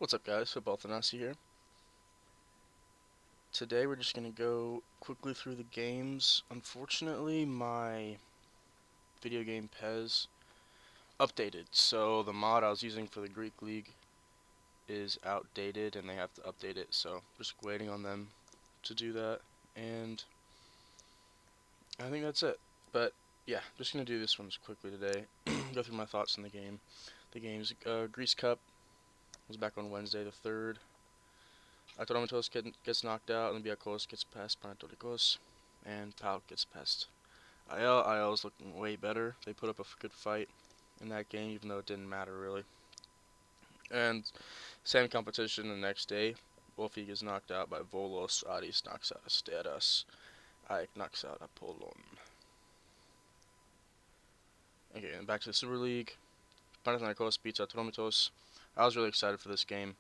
What's up, guys? Football Thanasi here. Today we're just gonna go quickly through the games. Unfortunately, my video game PES updated, so the mod I was using for the Greek League is outdated and they have to update it, so just waiting on them to do that. And I think that's it. But yeah, just gonna do this one just quickly today. Go through my thoughts on the game. The game's Greece Cup was back on Wednesday the 3rd. Atromitos gets knocked out, and Olympiacos gets past Panathinaikos, and PAOK gets past IL. IL is looking way better. They put up a good fight in that game, even though it didn't matter really. And same competition the next day. Wolfie gets knocked out by Volos. Adis knocks out Asteras. AEK knocks out Apollon. Okay, and back to the Super League. Panathinaikos beats Atromitos. I was really excited for this game.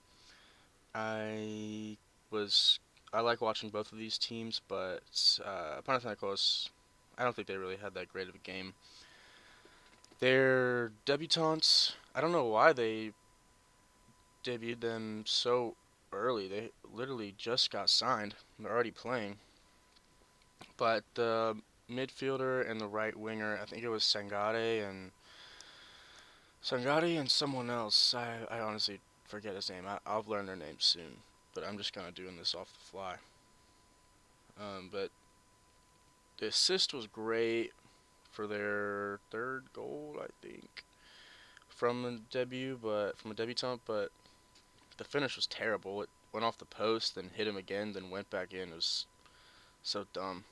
I was I like watching both of these teams, but Panathinaikos, I don't think they really had that great of a game. Their debutants, I don't know why they debuted them so early. They literally just got signed. They're already playing. But the midfielder and the right winger, I think it was Sangare and someone else. I honestly forget his name. I'll learn their names soon, but I'm just kind of doing this off the fly. But the assist was great for their third goal, I think, from a debutant. But the finish was terrible. It went off the post, then hit him again, then went back in. It was so dumb,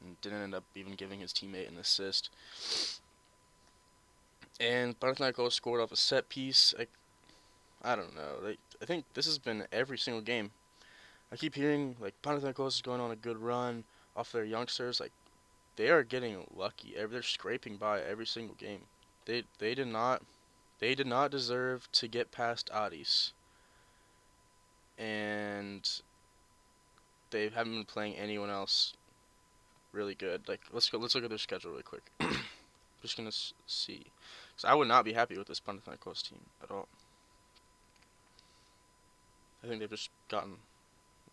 and didn't end up even giving his teammate an assist. And Panathinaikos scored off a set piece. I don't know. I think this has been every single game. I keep hearing like Panathinaikos is going on a good run off their youngsters. Like they are getting lucky. They're scraping by every single game. They did not deserve to get past Adis, and they haven't been playing anyone else really good. Like let's look at their schedule really quick. Just gonna see, because I would not be happy with this Panathinaikos team at all. I think they've just gotten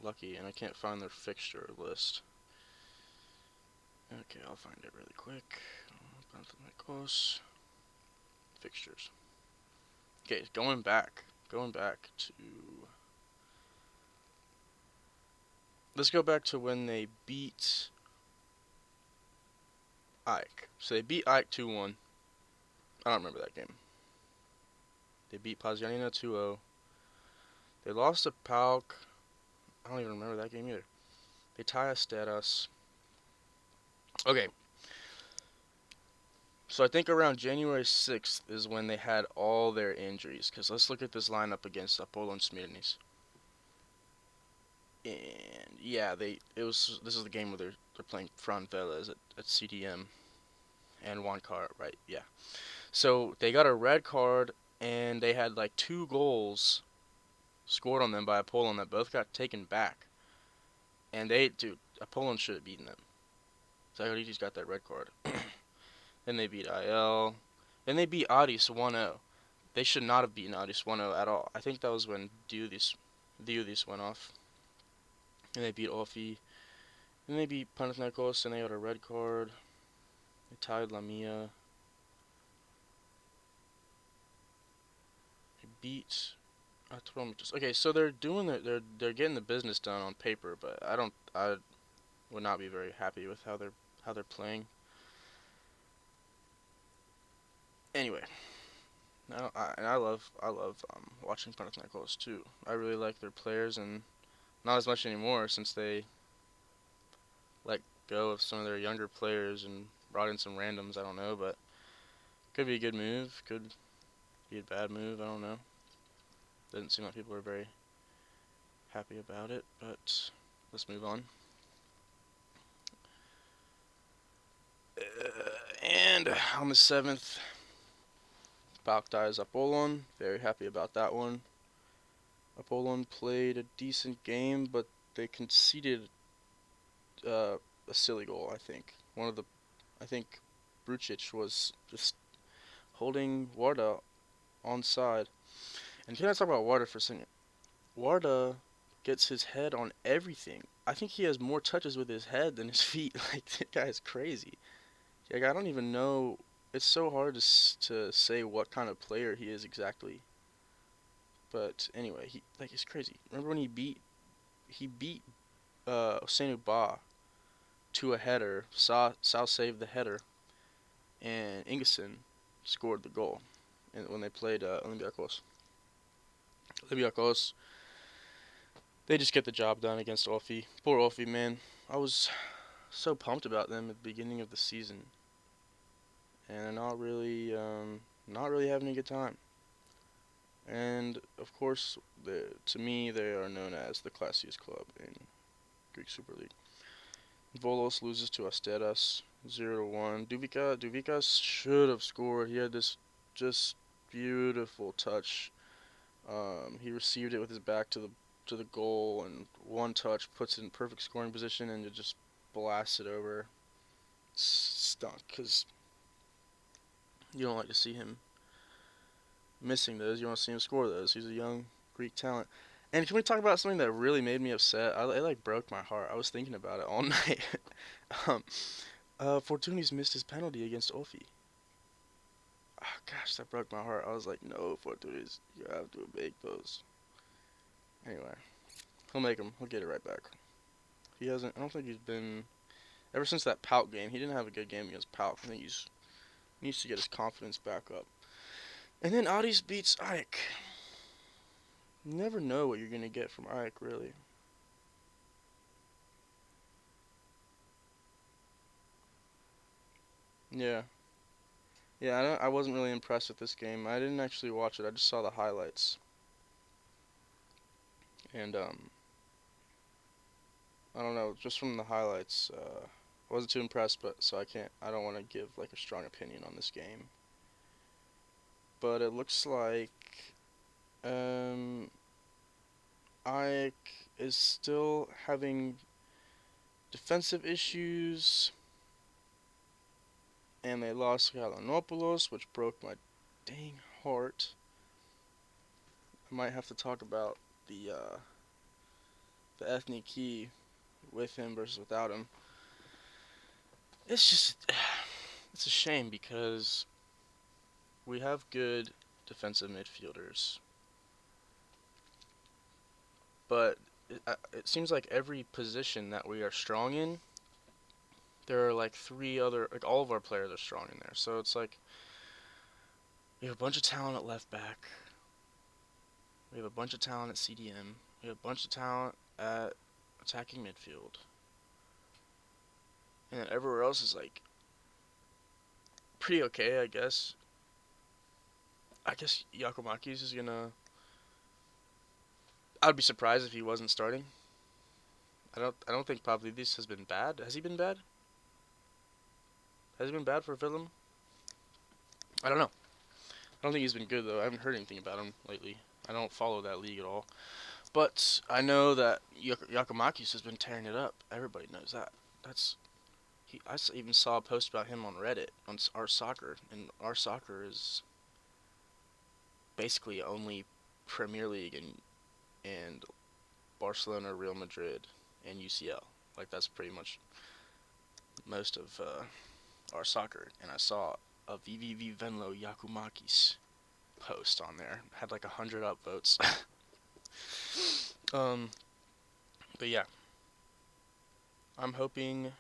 lucky, and I can't find their fixture list. Okay, I'll find it really quick. Panathinaikos fixtures. Okay, going back to. Let's go back to when they beat AEK. So they beat AEK 2-1. I don't remember that game. They beat Pazianina 2-0. They lost to PAOK. I don't even remember that game either. They tie Asteras. Okay. So I think around January 6th is when they had all their injuries. Because let's look at this lineup against Apollon Smirnis. And yeah, this is the game where they're playing Fran Velez at CDM and one card, right? Yeah. So they got a red card and they had like 2 goals scored on them by Apollon that both got taken back. And Apollon should have beaten them. Zagoritis got that red card. Then they beat IL. Then they beat Adis 1-0. They should not have beaten Adis 1-0 at all. I think that was when Diudis went off. And they beat Ofi. Then they beat Panathinaikos and they got a red card. They tied Lamia. They beat Atromitos. Okay, so they're getting the business done on paper, but I would not be very happy with how they're playing. Anyway, I love watching Panathinaikos too. I really like their players, and not as much anymore since they let go of some of their younger players and brought in some randoms. I don't know, but could be a good move. Could be a bad move. I don't know. Doesn't seem like people are very happy about it, but let's move on. And on the 7th, PAOK dies Apollon. Very happy about that one. Apollon played a decent game, but they conceded a silly goal, I think. I think Brucic was just holding Warda on side. And can I talk about Warda for a second? Warda gets his head on everything. I think he has more touches with his head than his feet. Like, that guy is crazy. Like, I don't even know. It's so hard to say what kind of player he is exactly. But anyway, it's crazy. Remember when he beat Senuba to a header. Sal saved the header, and Ingeson scored the goal. And when they played Olympiacos. Olympiacos, they just get the job done against Olfi. Poor Olfi, man. I was so pumped about them at the beginning of the season, and they're not really having a good time. And of course, to me, they are known as the classiest club in Greek Super League. Volos loses to Asteras 0-1. Duvikas should have scored. He had this just beautiful touch. He received it with his back to the goal, and one touch puts it in perfect scoring position, and it just blasts it over. Stunk, because you don't like to see him missing those. You want to see him score those. He's a young Greek talent. And can we talk about something that really made me upset? It like broke my heart. I was thinking about it all night. um, Fortuny's missed his penalty against Olfi. Oh, gosh, that broke my heart. I was like, no, Fortuny's, you have to make those. Anyway, he'll make them. He'll get it right back. He hasn't. I don't think he's been ever since that Pauk game. He didn't have a good game against Pauk. I think he needs to get his confidence back up. And then Addis beats AEK. You never know what you're gonna get from AEK, really. Yeah, yeah. I wasn't really impressed with this game. I didn't actually watch it. I just saw the highlights, and I don't know. Just from the highlights, I wasn't too impressed. But so I can't. I don't want to give like a strong opinion on this game. But it looks like um, AEK is still having defensive issues, and they lost Galanopoulos, which broke my dang heart. I might have to talk about the ethnic key with him versus without him. It's just it's a shame because we have good defensive midfielders, but it seems like every position that we are strong in, there are like three other, like all of our players are strong in there. So it's like we have a bunch of talent at left back, we have a bunch of talent at CDM, we have a bunch of talent at attacking midfield, and then everywhere else is like pretty okay, I guess. I guess Yakomakis is gonna. I'd be surprised if he wasn't starting. I don't think Pavlidis has been bad. Has he been bad? Has he been bad for Willem? I don't know. I don't think he's been good though. I haven't heard anything about him lately. I don't follow that league at all. But I know that Yakomakis has been tearing it up. Everybody knows that. That's I even saw a post about him on Reddit on our soccer, and our soccer is basically only Premier League and Barcelona, Real Madrid, and UCL. Like that's pretty much most of our soccer. And I saw a VVV Venlo Yakumakis post on there. Had like 100 upvotes. um, but yeah, I'm hoping.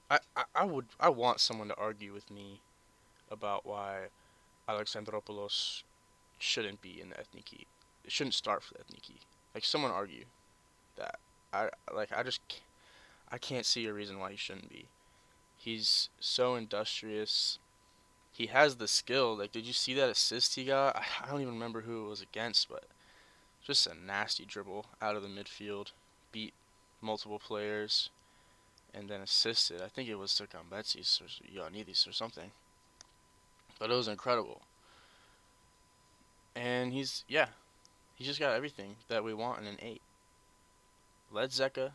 I want someone to argue with me about why Alexandropoulos shouldn't be in the Ethniki. It shouldn't start for the Ethniki. Like someone argue that. I just I can't see a reason why he shouldn't be. He's so industrious. He has the skill. Like, did you see that assist he got? I don't even remember who it was against, but just a nasty dribble out of the midfield, beat multiple players, and then assisted. I think it was to Gambetsis or Ioannidis or something. But it was incredible. And he's just got everything that we want in an 8. Let Zeka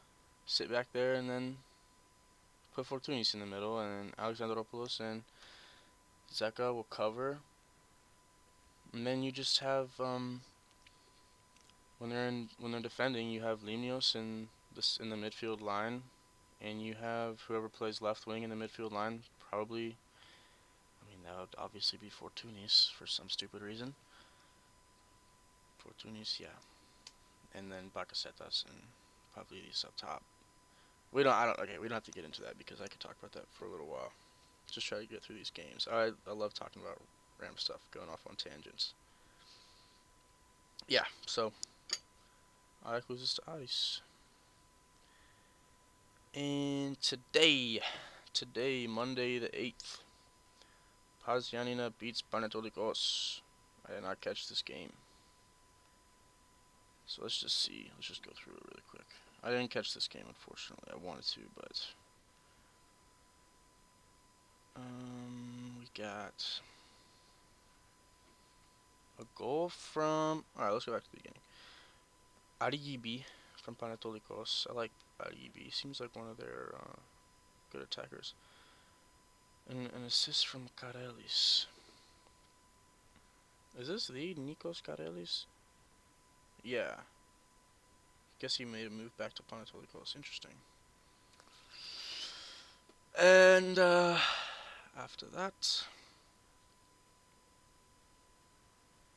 sit back there and then put Fortunis in the middle, and Alexandropoulos and Zeka will cover. And then you just have when they're defending, you have Limnios in the midfield line, and you have whoever plays left wing in the midfield line. Probably, I mean, that would obviously be Fortunis for some stupid reason. Fortunis, yeah, and then Bakasetas and Pavlidis up top. Okay, we don't have to get into that because I could talk about that for a little while. Just try to get through these games. I love talking about Ram stuff, going off on tangents. Yeah, so AEK loses to Aris. And today, Monday the 8th, Pazianina beats Panetolikos. I did not catch this game. So let's just see. Let's just go through it really quick. I didn't catch this game, unfortunately. I wanted to, but we got a goal from. All right, let's go back to the beginning. Ariyibi from Panetolikos. I like Ariyibi. Seems like one of their good attackers. And an assist from Karelis. Is this the Nikos Karelis? Yeah. Guess he made a move back to Panetolikos. Interesting. And after that,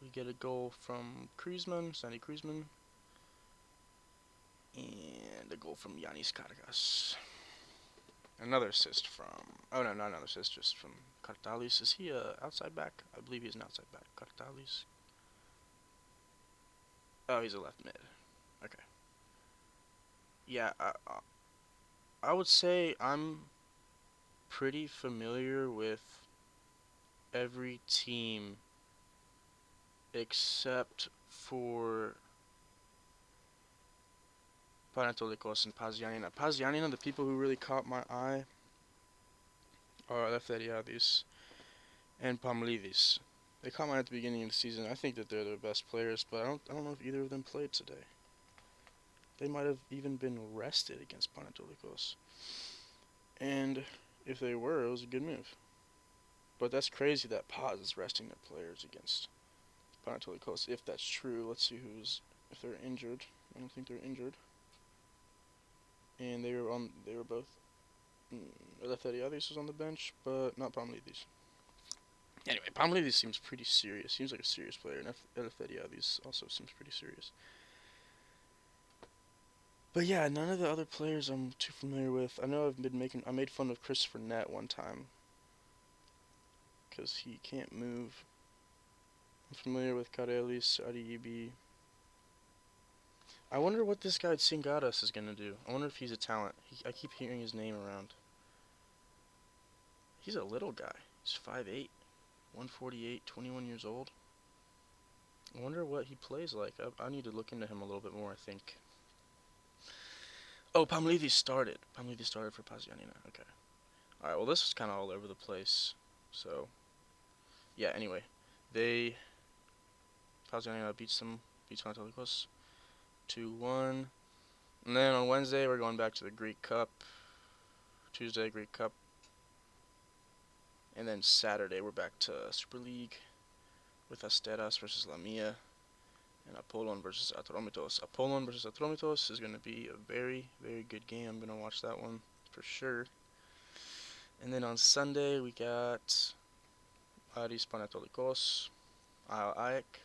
we get a goal from Sandy Kriesman, and a goal from Yanis Kargas. Another assist from, oh no, not another assist, just from Kartalis. Is he a outside back? I believe he's an outside back. Kartalis. Oh, he's a left mid. Okay. Yeah, I would say I'm pretty familiar with every team except for Panetolikos and Pazianina. Pazianina, the people who really caught my eye are Eleftheriadis and Pamlidis. They caught my eye at the beginning of the season. I think that they're the best players, but I don't know if either of them played today. They might have even been rested against Panetolikos. And if they were, it was a good move. But that's crazy that Paz is resting their players against Panetolikos. If that's true, let's see if they're injured. I don't think they're injured. And they were both. Eleftheriadis was on the bench, but not Pamlidis. Anyway, Pamlidis seems pretty serious. Seems like a serious player, and Eleftheriadis also seems pretty serious. But yeah, none of the other players I'm too familiar with. I know I made fun of Christopher Nett one time because he can't move. I'm familiar with Karelis, Ariyibi. I wonder what this guy Tsingaras is gonna do. I wonder if he's a talent. I keep hearing his name around. He's a little guy. He's 5'8", 148, 21 years old. I wonder what he plays like. I need to look into him a little bit more, I think. Oh, Pamlidis started. Pamlidis started for Pazianina. Okay. Alright, well, this is kind of all over the place. So, yeah, anyway. Pazianina beats Panetolikos 2-1. And then on Wednesday, we're going back to the Greek Cup. Tuesday, Greek Cup. And then Saturday, we're back to Super League with Asteras versus Lamia and Apollon versus Atromitos. Apollon versus Atromitos is going to be a very, very good game. I'm going to watch that one for sure. And then on Sunday, we got Aris Panetolikos, AEK,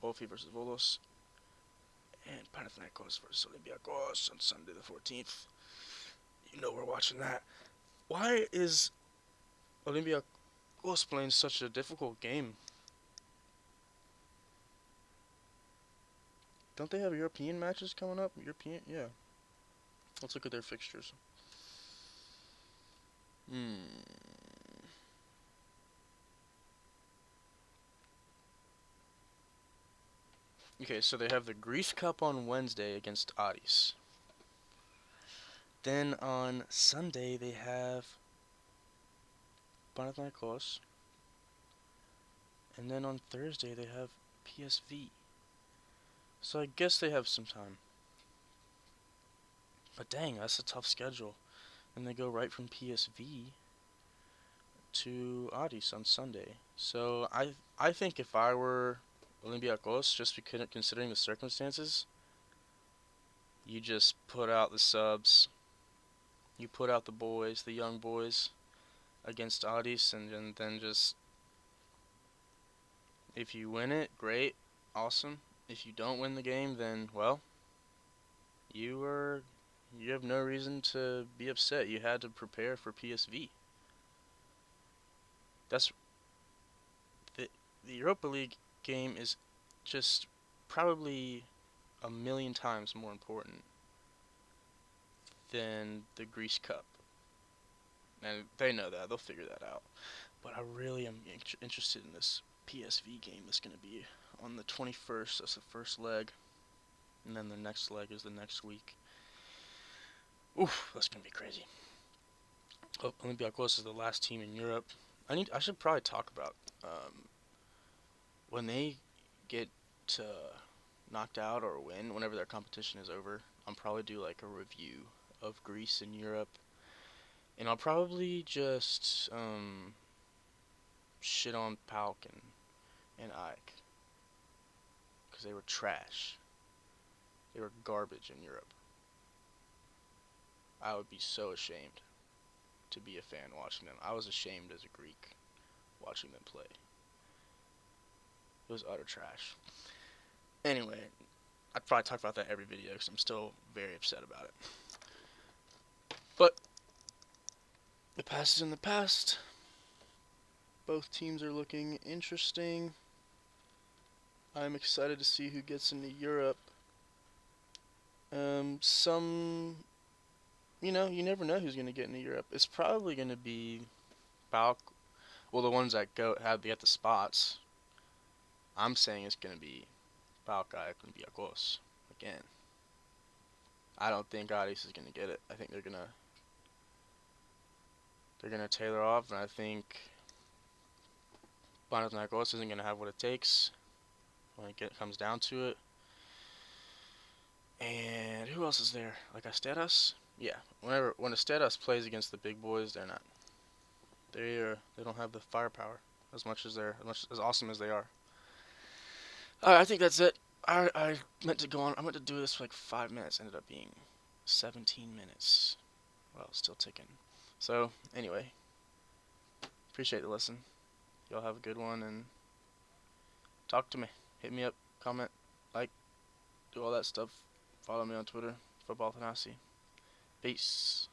Ofi versus Volos, and Panathinaikos versus Olympiakos on Sunday the 14th. You know we're watching that. Why is Olympiakos playing such a difficult game? Don't they have European matches coming up? Yeah. Let's look at their fixtures. Okay, so they have the Greece Cup on Wednesday against Aris. Then on Sunday they have Panathinaikos. And then on Thursday they have PSV. So I guess they have some time. But dang, that's a tough schedule. And they go right from PSV to Aris on Sunday. So I think if I were Olympiacos, just because considering the circumstances, you just put out the subs, you put out the boys, the young boys, against Addis, and then just, if you win it, great, awesome. If you don't win the game, then, well, you are, you have no reason to be upset. You had to prepare for PSV. That's the Europa League game is just probably a million times more important than the Greece Cup. And they know that. They'll figure that out. But I really am interested in this PSV game that's going to be on the 21st. That's the first leg. And then the next leg is the next week. Oof, that's going to be crazy. Oh, Olympiacos is the last team in Europe. I should probably talk about when they get knocked out or win, whenever their competition is over. I'll probably do like a review of Greece and Europe. And I'll probably just shit on PAOK and AEK because they were trash. They were garbage in Europe. I would be so ashamed to be a fan watching them. I was ashamed as a Greek watching them play. It was utter trash. Anyway, I'd probably talk about that every video because I'm still very upset about it. But the past is in the past. Both teams are looking interesting. I'm excited to see who gets into Europe. You never know who's going to get into Europe. It's probably going to be PAOK. Well, the ones that get the spots. I'm saying it's going to be PAOK, AEK, and Olympiacos again. I don't think Addis is going to get it. I think they're gonna tailor off, and I think Panathinaikos isn't going to have what it takes when it comes down to it. And who else is there? Like Asteras? Yeah. When Asteras plays against the big boys, they're not. They don't have the firepower as much as awesome as they are. Alright, I think that's it. I meant to go on. I meant to do this for like 5 minutes. Ended up being 17 minutes. Well, still ticking. So anyway, appreciate the listen. Y'all have a good one and talk to me. Hit me up, comment, like, do all that stuff. Follow me on Twitter, Football Thanasi. Peace.